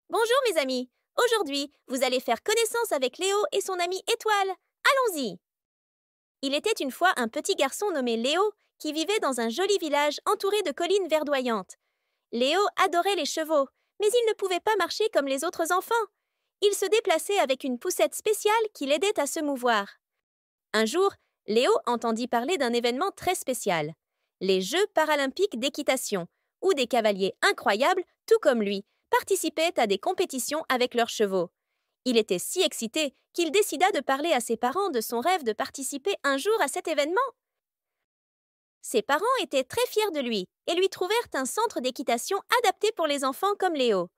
Bonjour mes amis. Aujourd'hui, vous allez faire connaissance avec Léo et son ami Étoile. Allons-y. Il était une fois un petit garçon nommé Léo qui vivait dans un joli village entouré de collines verdoyantes. Léo adorait les chevaux, mais il ne pouvait pas marcher comme les autres enfants. Il se déplaçait avec une poussette spéciale qui l'aidait à se mouvoir. Un jour, Léo entendit parler d'un événement très spécial, les Jeux paralympiques d'équitation, où des cavaliers incroyables, tout comme lui, participaient à des compétitions avec leurs chevaux. Il était si excité qu'il décida de parler à ses parents de son rêve de participer un jour à cet événement. Ses parents étaient très fiers de lui et lui trouvèrent un centre d'équitation adapté pour les enfants comme Léo.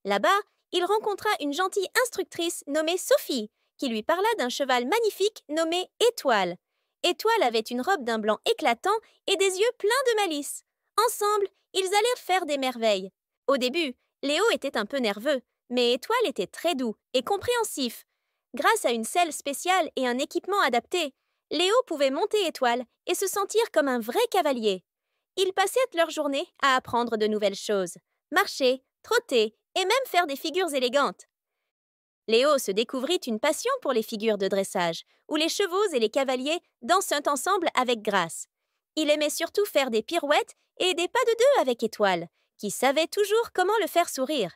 Là-bas, il rencontra une gentille instructrice nommée Sophie, qui lui parla d'un cheval magnifique nommé Étoile. Étoile avait une robe d'un blanc éclatant et des yeux pleins de malice. Ensemble, ils allèrent faire des merveilles. Au début, Léo était un peu nerveux, mais Étoile était très doux et compréhensif. Grâce à une selle spéciale et un équipement adapté, Léo pouvait monter Étoile et se sentir comme un vrai cavalier. Ils passaient leur journée à apprendre de nouvelles choses, marcher, trotter et même faire des figures élégantes. Léo se découvrit une passion pour les figures de dressage, où les chevaux et les cavaliers dansent ensemble avec grâce. Il aimait surtout faire des pirouettes et des pas de deux avec Étoile, qui savait toujours comment le faire sourire.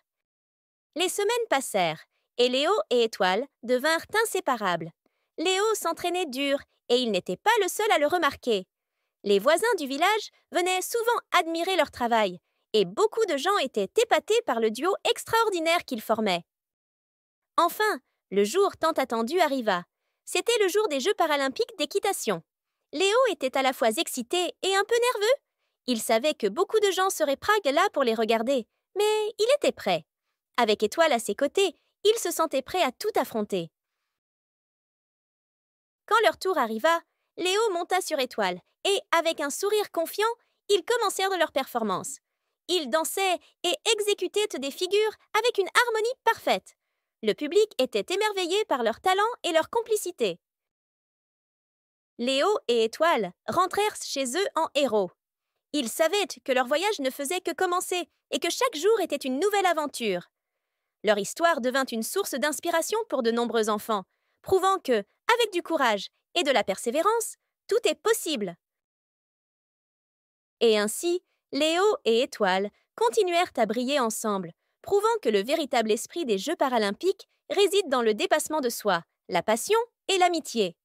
Les semaines passèrent, et Léo et Étoile devinrent inséparables. Léo s'entraînait dur, et il n'était pas le seul à le remarquer. Les voisins du village venaient souvent admirer leur travail, et beaucoup de gens étaient épatés par le duo extraordinaire qu'ils formaient. Enfin, le jour tant attendu arriva. C'était le jour des Jeux paralympiques d'équitation. Léo était à la fois excité et un peu nerveux. Il savait que beaucoup de gens seraient là pour les regarder, mais il était prêt. Avec Étoile à ses côtés, il se sentait prêt à tout affronter. Quand leur tour arriva, Léo monta sur Étoile et, avec un sourire confiant, ils commencèrent leur performance. Ils dansaient et exécutaient des figures avec une harmonie parfaite. Le public était émerveillé par leur talent et leur complicité. Léo et Étoile rentrèrent chez eux en héros. Ils savaient que leur voyage ne faisait que commencer et que chaque jour était une nouvelle aventure. Leur histoire devint une source d'inspiration pour de nombreux enfants, prouvant que, avec du courage et de la persévérance, tout est possible. Et ainsi, Léo et Étoile continuèrent à briller ensemble, prouvant que le véritable esprit des Jeux paralympiques réside dans le dépassement de soi, la passion et l'amitié.